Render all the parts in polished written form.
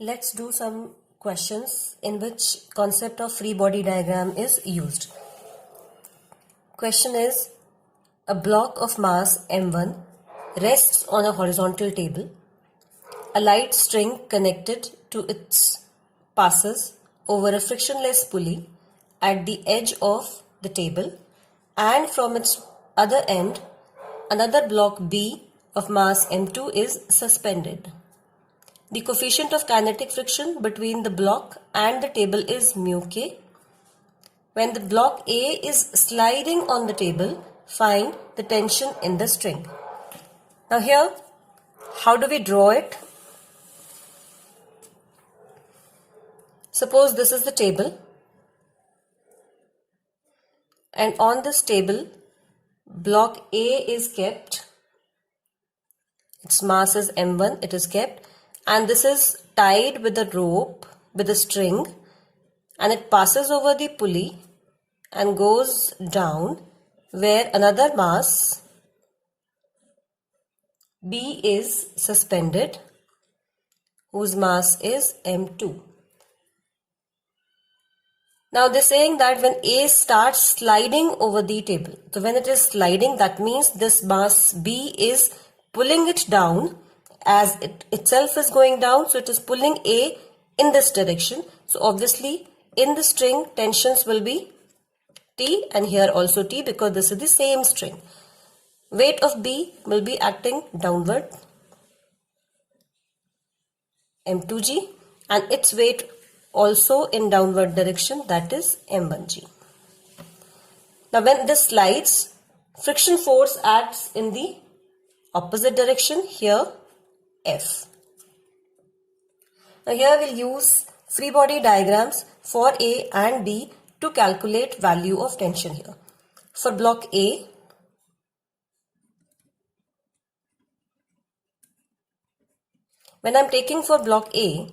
Let's do some questions in which concept of free body diagram is used. Question is, a block of mass m1 rests on a horizontal table. A light string connected to its passes over a frictionless pulley at the edge of the table, and from its other end another block B of mass m2 is suspended. The coefficient of kinetic friction between the block and the table is mu k. When the block A is sliding on the table, find the tension in the string. Now here, how do we draw it? Suppose this is the table, and on this table, block A is kept. Its mass is m1, it is kept, and this is tied with a rope, with a string, and it passes over the pulley and goes down where another mass B is suspended, whose mass is m2. Now they're saying that when A starts sliding over the table, so when it is sliding, that means this mass B is pulling it down as it itself is going down, so it is pulling A in this direction. So obviously in the string tensions will be T, and here also T, because this is the same string. Weight of B will be acting downward, m2g, and its weight also in downward direction, that is m1g. Now when this slides, friction force acts in the opposite direction, here F. Now here we'll use free body diagrams for A and B to calculate value of tension here. For block A, when I'm taking for block A,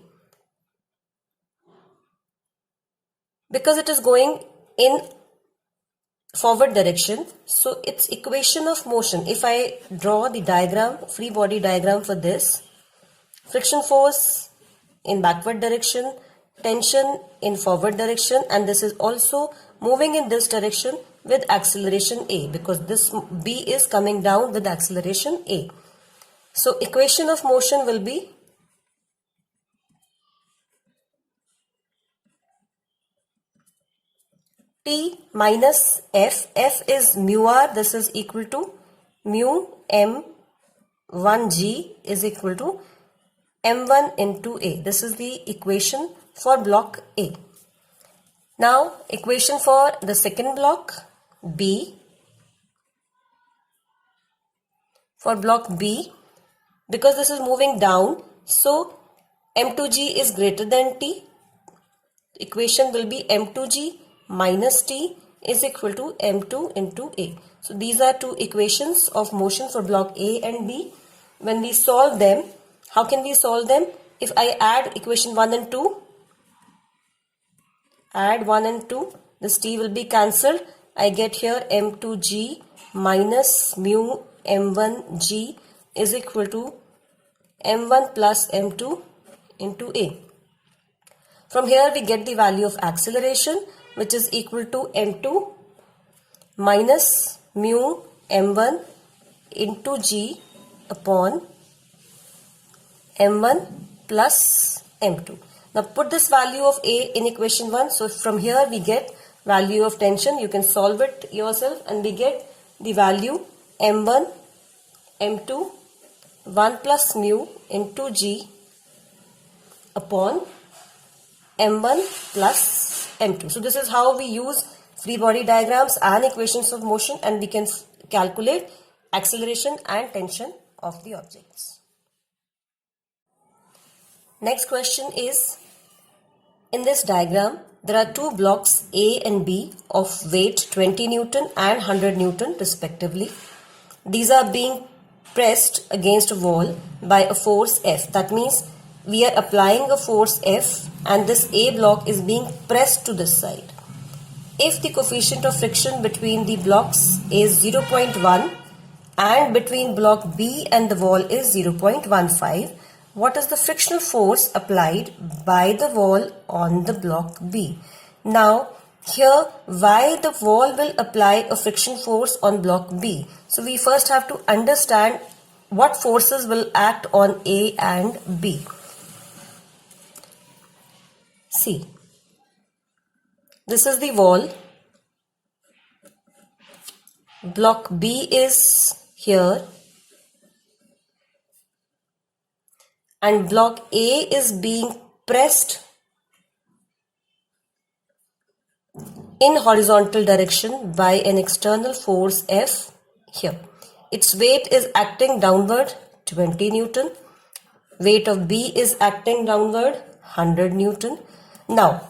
because it is going in forward direction, so its equation of motion, if I draw the diagram, free body diagram for this, friction force in backward direction, tension in forward direction, and this is also moving in this direction with acceleration A, because this B is coming down with acceleration A. So equation of motion will be T minus F. F is mu r, this is equal to mu m1g is equal to m1 into A. This is the equation for block A. Now equation for the second block B. For block B, because this is moving down, so m2g is greater than T. Equation will be m2g minus T is equal to m2 into A. So these are two equations of motion for block A and B. When we solve them, how can we solve them? If I add equation 1 and 2, add 1 and 2, this T will be cancelled. I get here m2g minus mu m1g is equal to m1 plus m2 into A. From here we get the value of acceleration, which is equal to m2 minus mu m1 into g upon m1 plus m2. Now put this value of A in equation 1. So from here we get value of tension. You can solve it yourself, and we get the value m1 m2 1 plus mu into g upon m1 plus m2. So this is how we use free body diagrams and equations of motion, and we can calculate acceleration and tension of the objects. Next question is, in this diagram there are two blocks A and B of weight 20 Newton and 100 Newton respectively. These are being pressed against a wall by a force F. That means we are applying a force F, and this A block is being pressed to this side. If the coefficient of friction between the blocks is 0.1 and between block B and the wall is 0.15, what is the frictional force applied by the wall on the block B? Now, here, why the wall will apply a friction force on block B? So, we first have to understand what forces will act on A and B. See, this is the wall. Block B is here. And block A is being pressed in horizontal direction by an external force F here. Its weight is acting downward 20 Newton. Weight of B is acting downward 100 Newton. Now,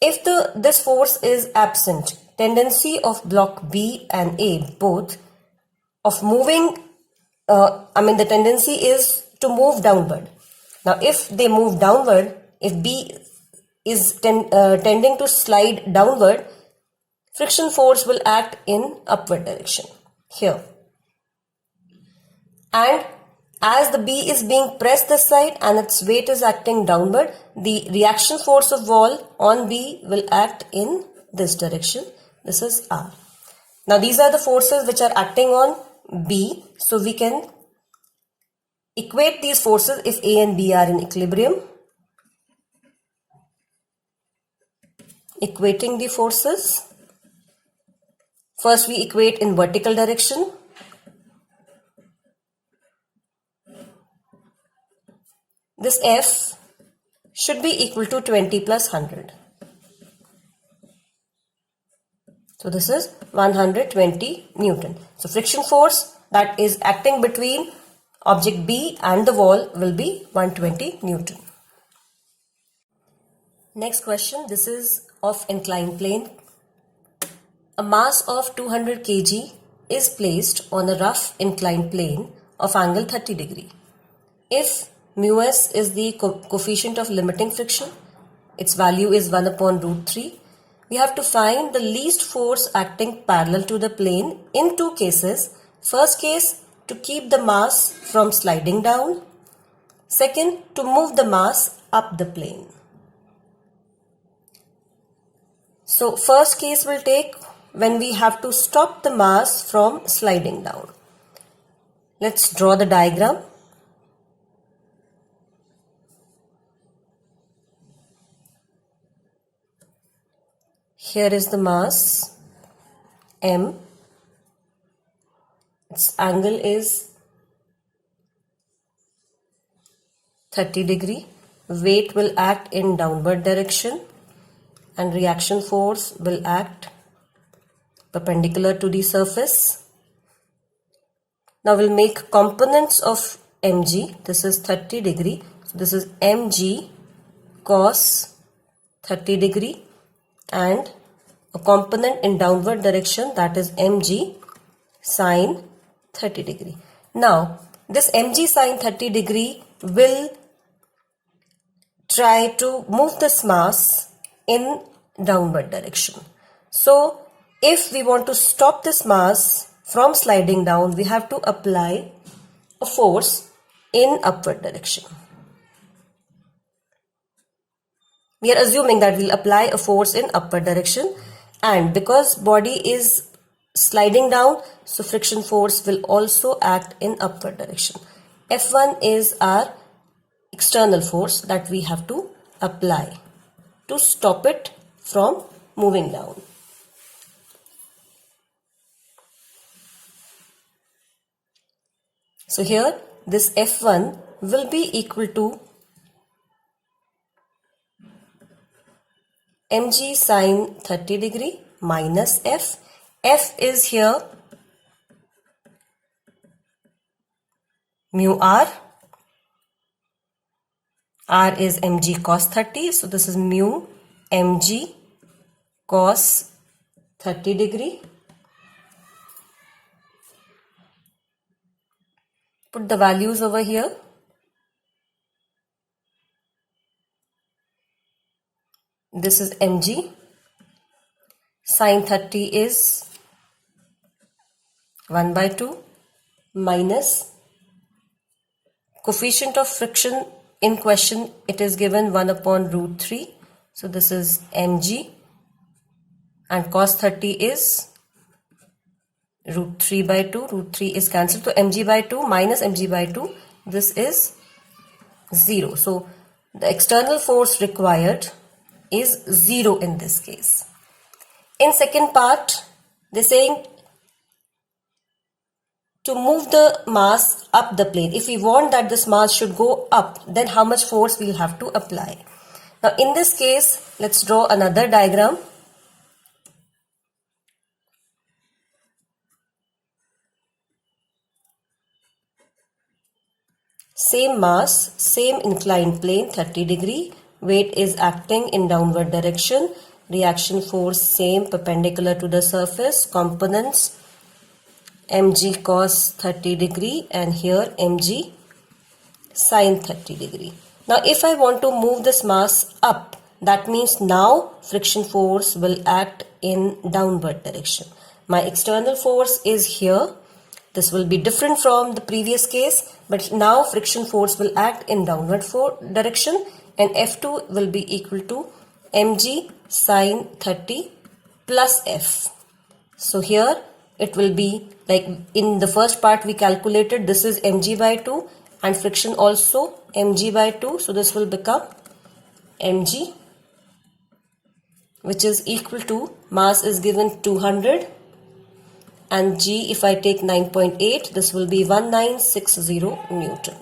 if this force is absent, tendency of block B and A both of moving, the tendency is to move downward. Now, if they move downward, if B is tending to slide downward, friction force will act in upward direction here. And as the B is being pressed this side and its weight is acting downward, the reaction force of wall on B will act in this direction. This is R. Now, these are the forces which are acting on B. So, we can equate these forces if A and B are in equilibrium. Equating the forces. First we equate in vertical direction. This F should be equal to 20 plus 100. So this is 120 Newton. So friction force that is acting between object B and the wall will be 120 Newton. Next question, this is of inclined plane. A mass of 200 kg is placed on a rough inclined plane of angle 30 degree. If mu s is the coefficient of limiting friction, its value is 1 upon root 3. We have to find the least force acting parallel to the plane in two cases. First case, to keep the mass from sliding down. Second, to move the mass up the plane. So, first case will take when we have to stop the mass from sliding down. Let's draw the diagram. Here is the mass M. Its angle is 30 degree. Weight will act in downward direction and reaction force will act perpendicular to the surface. Now we'll make components of mg. This is 30 degree. So this is mg cos 30 degree and a component in downward direction, that is mg sine 30 degree. Now this mg sine 30 degree will try to move this mass in downward direction. So if we want to stop this mass from sliding down, we have to apply a force in upward direction. We are assuming that we'll apply a force in upward direction, and because body is sliding down, so friction force will also act in upward direction. F1 is our external force that we have to apply to stop it from moving down. So here this F1 will be equal to mg sine 30 degree minus F. F is here mu r. R is mg cos 30. So this is mu mg cos 30 degree. Put the values over here. This is mg. Sine 30 is 1/2 minus coefficient of friction In question, it is given 1 upon root 3. So this is mg, and cos 30 is root 3 by 2. Root 3 is cancelled. So mg by 2 minus mg by 2, this is 0. So the external force required is 0 in this case. In second part, they're saying to move the mass up the plane. If we want that this mass should go up, then how much force we'll have to apply. Now in this case, let's draw another diagram. Same mass, same inclined plane, 30 degree. Weight is acting in downward direction. Reaction force same, perpendicular to the surface. Components mg cos 30 degree and here mg sin 30 degree. Now if I want to move this mass up, that means now friction force will act in downward direction. My external force is here. This will be different from the previous case, but now friction force will act in downward direction, and F2 will be equal to mg sin 30 plus F. So here it will be like in the first part we calculated, this is mg by 2 and friction also mg by 2. So this will become mg, which is equal to, mass is given 200 and g, if I take 9.8, this will be 1960 Newton.